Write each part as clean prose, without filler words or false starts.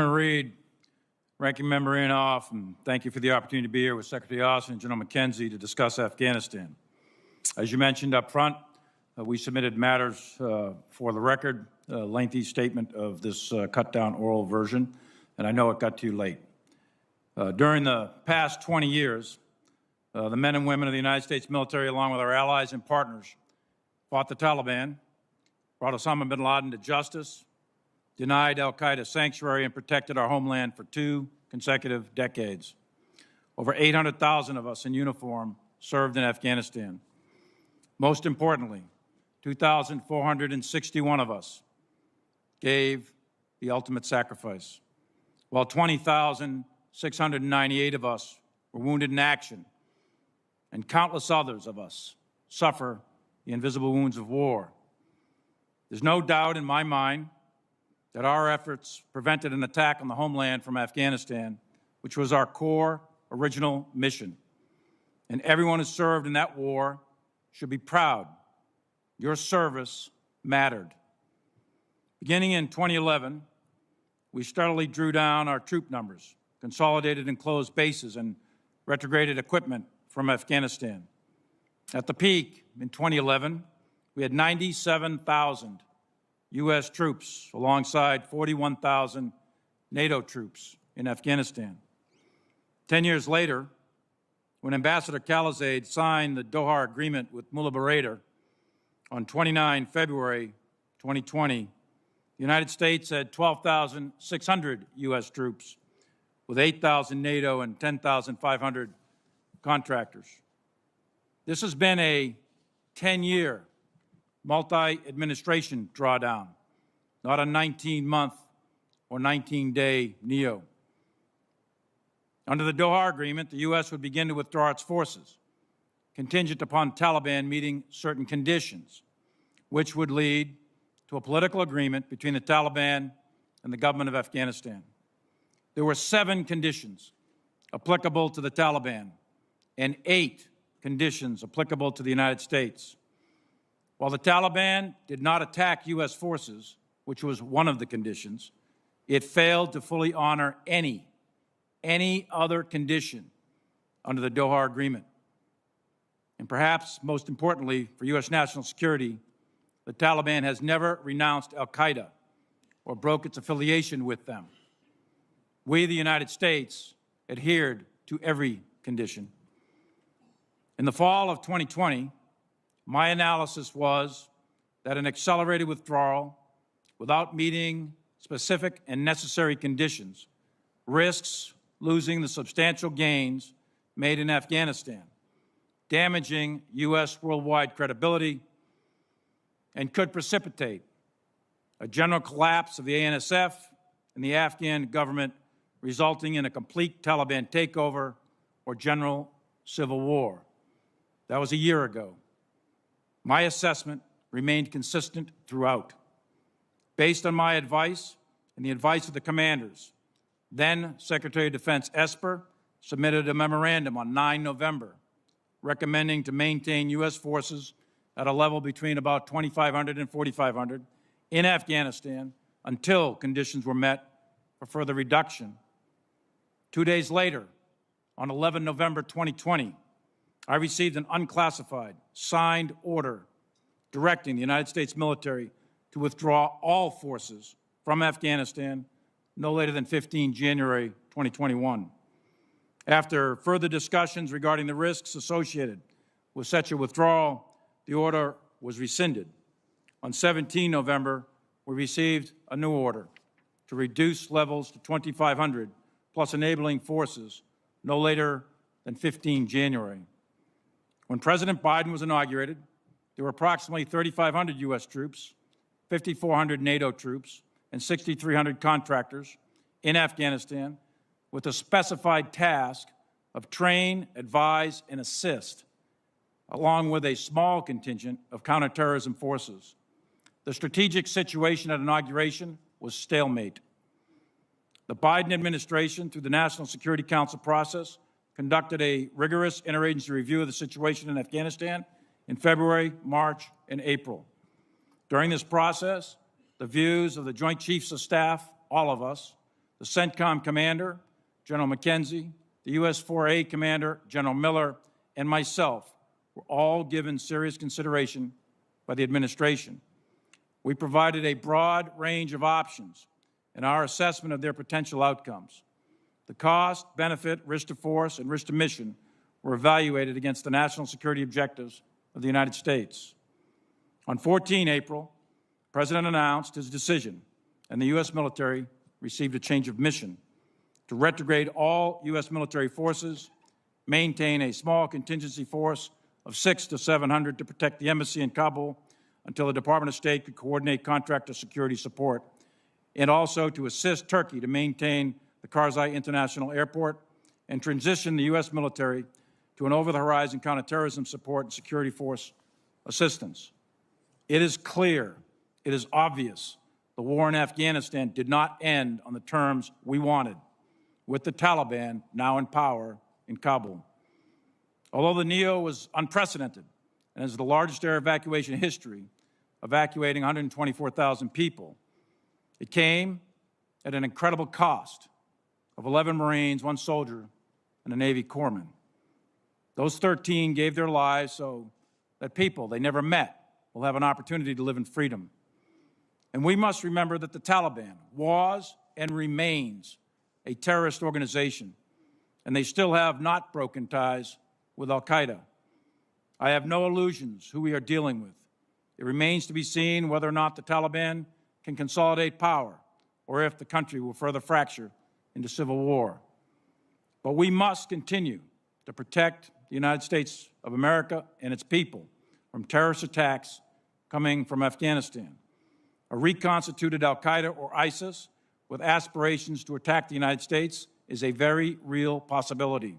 Reid, Ranking Member Inhofe, and thank you for the opportunity to be here with Secretary Austin and General McKenzie to discuss Afghanistan. As you mentioned up front, we submitted matters for the record, a lengthy statement of this cut-down oral version, and I know it got to you late. During the past 20 years, the men and women of the United States military, along with our allies and partners, fought the Taliban, brought Osama bin Laden to justice, denied al-Qaeda sanctuary, and protected our homeland for 2 consecutive decades. Over 800,000 of us in uniform served in Afghanistan. Most importantly, 2,461 of us gave the ultimate sacrifice, while 20,698 of us were wounded in action, and countless others of us suffer the invisible wounds of war. There's no doubt in my mind that our efforts prevented an attack on the homeland from Afghanistan, which was our core original mission. And everyone who served in that war should be proud. Your service mattered. Beginning in 2011, we steadily drew down our troop numbers, consolidated and closed bases, and retrograded equipment from Afghanistan. At the peak in 2011, we had 97,000 U.S. troops alongside 41,000 NATO troops in Afghanistan. 10 years later, when Ambassador Khalilzad signed the Doha Agreement with Mullah Baradar on 29 February 2020, the United States had 12,600 U.S. troops with 8,000 NATO and 10,500 contractors. This has been a 10-year multi-administration drawdown, not a 19-month or 19-day NEO. Under the Doha Agreement, the U.S. would begin to withdraw its forces, contingent upon Taliban meeting certain conditions, which would lead to a political agreement between the Taliban and the government of Afghanistan. There were 7 conditions applicable to the Taliban and 8 conditions applicable to the United States. While the Taliban did not attack U.S. forces, which was one of the conditions, it failed to fully honor any other condition under the Doha Agreement. And perhaps most importantly for U.S. national security, the Taliban has never renounced al-Qaeda or broke its affiliation with them. We, the United States, adhered to every condition. In the fall of 2020, my analysis was that an accelerated withdrawal without meeting specific and necessary conditions risks losing the substantial gains made in Afghanistan, damaging U.S. worldwide credibility, and could precipitate a general collapse of the ANSF and the Afghan government, resulting in a complete Taliban takeover or general civil war. That was a year ago. My assessment remained consistent throughout. Based on my advice and the advice of the commanders, then Secretary of Defense Esper submitted a memorandum on 9 November recommending to maintain U.S. forces at a level between about 2,500 and 4,500 in Afghanistan until conditions were met for further reduction. 2 days later, on 11 November 2020, I received an unclassified, signed order directing the United States military to withdraw all forces from Afghanistan no later than 15 January 2021. After further discussions regarding the risks associated with such a withdrawal, the order was rescinded. On 17 November, we received a new order to reduce levels to 2,500 plus enabling forces no later than 15 January. When President Biden was inaugurated, there were approximately 3,500 U.S. troops, 5,400 NATO troops, and 6,300 contractors in Afghanistan with a specified task of train, advise, and assist, along with a small contingent of counterterrorism forces. The strategic situation at inauguration was stalemate. The Biden administration, through the National Security Council process, conducted a rigorous interagency review of the situation in Afghanistan in February, March, and April. During this process, the views of the Joint Chiefs of Staff, all of us, the CENTCOM commander, General McKenzie, the U.S. 4A commander, General Miller, and myself were all given serious consideration by the administration. We provided a broad range of options in our assessment of their potential outcomes. The cost, benefit, risk to force, and risk to mission were evaluated against the national security objectives of the United States. On 14 April, the President announced his decision, and the U.S. military received a change of mission to retrograde all U.S. military forces, maintain a small contingency force of 600 to 700 to protect the embassy in Kabul until the Department of State could coordinate contractor security support, and also to assist Turkey to maintain the Karzai International Airport and transition the U.S. military to an over-the-horizon counterterrorism support and security force assistance. It is clear, it is obvious, the war in Afghanistan did not end on the terms we wanted, with the Taliban now in power in Kabul. Although the NEO was unprecedented and is the largest air evacuation in history, evacuating 124,000 people, it came at an incredible cost of 11 Marines, 1 soldier, and a Navy corpsman. Those 13 gave their lives so that people they never met will have an opportunity to live in freedom. And we must remember that the Taliban was and remains a terrorist organization, and they still have not broken ties with al-Qaeda. I have no illusions who we are dealing with. It remains to be seen whether or not the Taliban can consolidate power or if the country will further fracture into civil war. But we must continue to protect the United States of America and its people from terrorist attacks coming from Afghanistan. A reconstituted al-Qaeda or ISIS with aspirations to attack the United States is a very real possibility.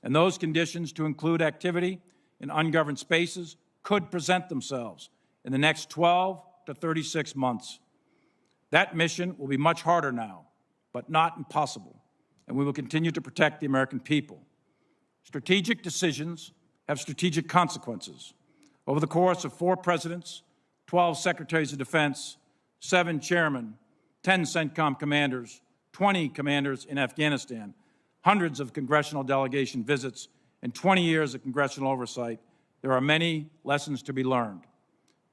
And those conditions, to include activity in ungoverned spaces, could present themselves in the next 12 to 36 months. That mission will be much harder now, but not impossible, and we will continue to protect the American people. Strategic decisions have strategic consequences. Over the course of 4 presidents, 12 secretaries of defense, 7 chairmen, 10 CENTCOM commanders, 20 commanders in Afghanistan, hundreds of congressional delegation visits, and 20 years of congressional oversight, there are many lessons to be learned.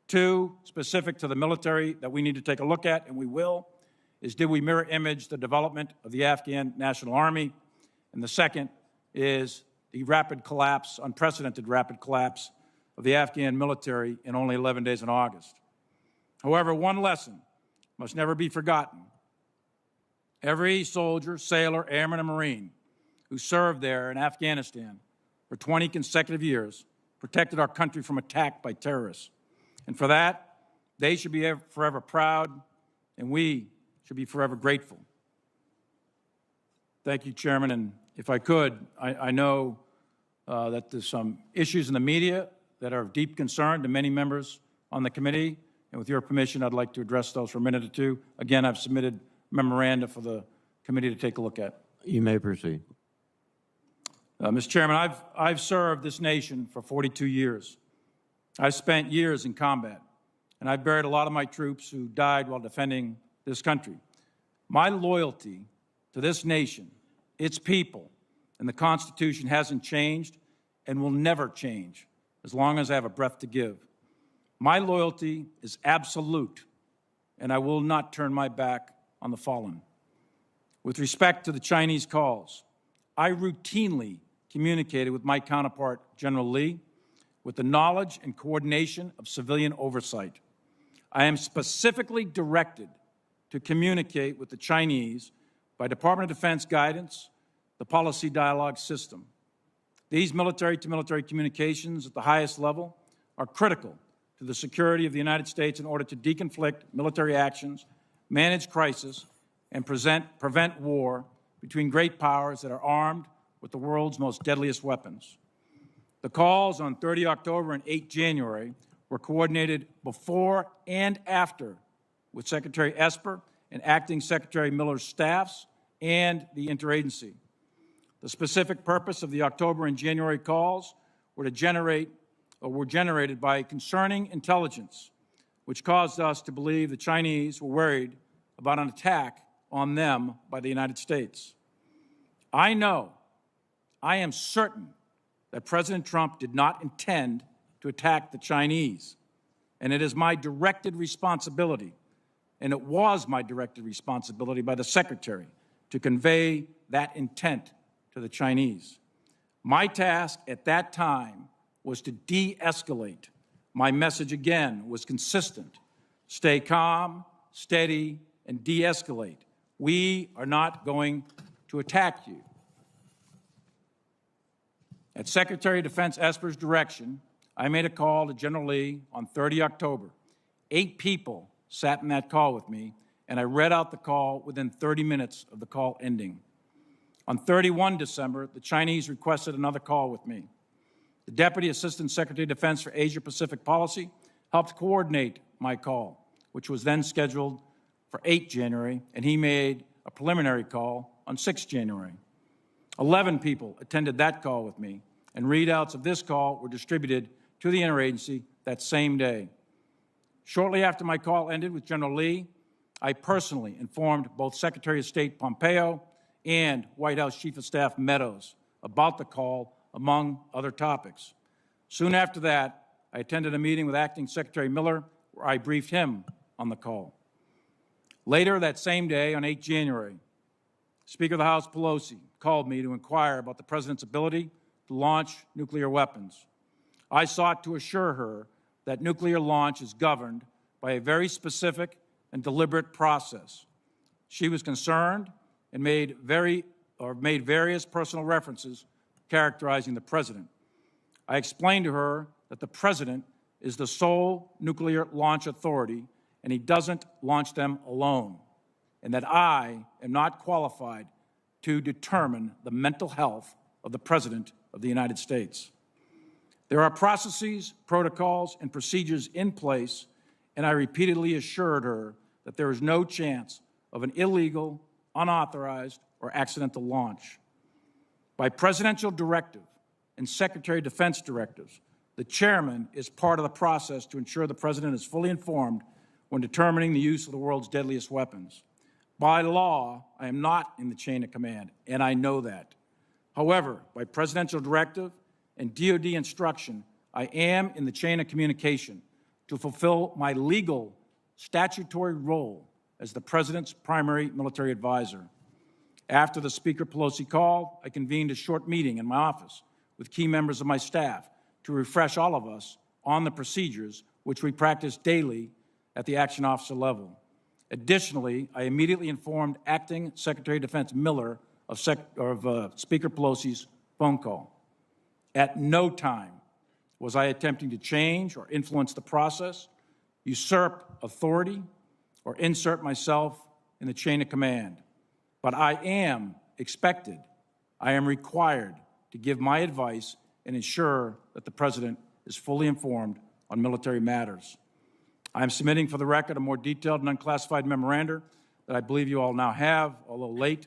2, specific to the military that we need to take a look at, and we will, is did we mirror image the development of the Afghan National Army? And the second is the rapid collapse, unprecedented rapid collapse of the Afghan military in only 11 days in August. However, one lesson must never be forgotten. Every soldier, sailor, airman, and Marine who served there in Afghanistan for 20 consecutive years protected our country from attack by terrorists. And for that, they should be forever proud, and we should be forever grateful. Thank you, Chairman. And if I could, I know that there's some issues in the media that are of deep concern to many members on the committee. And with your permission, I'd like to address those for a minute or two. Again, I've submitted memoranda for the committee to take a look at. You may proceed. Mr. Chairman, I've served this nation for 42 years. I've spent years in combat, and I've buried a lot of my troops who died while defending this country. My loyalty to this nation, its people, and the Constitution hasn't changed and will never change as long as I have a breath to give. My loyalty is absolute, and I will not turn my back on the fallen. With respect to the Chinese calls, I routinely communicated with my counterpart, General Lee, with the knowledge and coordination of civilian oversight. I am specifically directed to communicate with the Chinese by Department of Defense guidance, the policy dialogue system. These military-to-military communications at the highest level are critical to the security of the United States in order to deconflict military actions, manage crisis, and prevent war between great powers that are armed with the world's most deadliest weapons. The calls on 30 October and 8 January were coordinated before and after with Secretary Esper and Acting Secretary Miller's staffs and the interagency. The specific purpose of the October and January calls were generated by concerning intelligence, which caused us to believe the Chinese were worried about an attack on them by the United States. I am certain that President Trump did not intend to attack the Chinese, and it is my directed responsibility, and it was my directed responsibility by the Secretary to convey that intent to the Chinese. My task at that time was to de-escalate. My message, again, was consistent. Stay calm, steady, and de-escalate. We are not going to attack you. At Secretary of Defense Esper's direction, I made a call to General Lee on 30 October. 8 people sat in that call with me, and I read out the call within 30 minutes of the call ending. On 31 December, the Chinese requested another call with me. The Deputy Assistant Secretary of Defense for Asia-Pacific Policy helped coordinate my call, which was then scheduled for 8 January, and he made a preliminary call on 6 January. 11 people attended that call with me, and readouts of this call were distributed to the interagency that same day. Shortly after my call ended with General Lee, I personally informed both Secretary of State Pompeo and White House Chief of Staff Meadows about the call, among other topics. Soon after that, I attended a meeting with Acting Secretary Miller, where I briefed him on the call. Later that same day, on 8 January, Speaker of the House Pelosi called me to inquire about the President's ability to launch nuclear weapons. I sought to assure her that nuclear launch is governed by a very specific and deliberate process. She was concerned and made various personal references characterizing the President. I explained to her that the President is the sole nuclear launch authority and he doesn't launch them alone, and that I am not qualified to determine the mental health of the President of the United States. There are processes, protocols, and procedures in place, and I repeatedly assured her that there is no chance of an illegal, unauthorized, or accidental launch. By presidential directive and Secretary of Defense directives, the chairman is part of the process to ensure the President is fully informed when determining the use of the world's deadliest weapons. By law, I am not in the chain of command, and I know that. However, by presidential directive and DoD instruction, I am in the chain of communication to fulfill my legal statutory role as the President's primary military advisor. After the Speaker Pelosi call, I convened a short meeting in my office with key members of my staff to refresh all of us on the procedures which we practice daily at the action officer level. Additionally, I immediately informed Acting Secretary of Defense Miller of Speaker Pelosi's phone call. At no time was I attempting to change or influence the process, usurp authority, or insert myself in the chain of command. But I am expected, I am required to give my advice and ensure that the President is fully informed on military matters. I am submitting for the record a more detailed and unclassified memoranda that I believe you all now have, although late.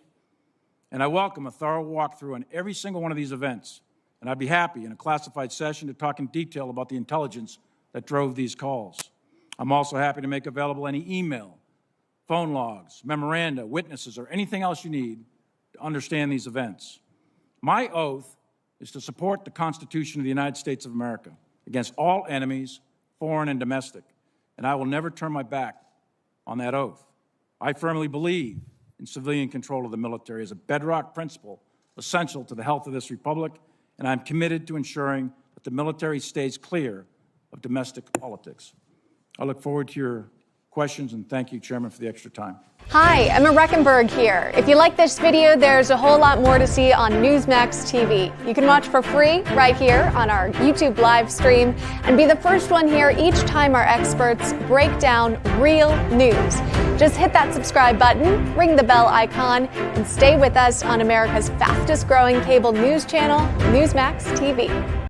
And I welcome a thorough walkthrough on every single one of these events. And I'd be happy in a classified session to talk in detail about the intelligence that drove these calls. I'm also happy to make available any email, phone logs, memoranda, witnesses, or anything else you need to understand these events. My oath is to support the Constitution of the United States of America against all enemies, foreign and domestic, and I will never turn my back on that oath. I firmly believe in civilian control of the military as a bedrock principle essential to the health of this republic, and I'm committed to ensuring that the military stays clear of domestic politics. I look forward to your questions, and thank you, Chairman, for the extra time. Hi, Emma Reckenberg here. If you like this video, there's a whole lot more to see on Newsmax TV. You can watch for free right here on our YouTube live stream and be the first one here each time our experts break down real news. Just hit that subscribe button, ring the bell icon, and stay with us on America's fastest growing cable news channel, Newsmax TV.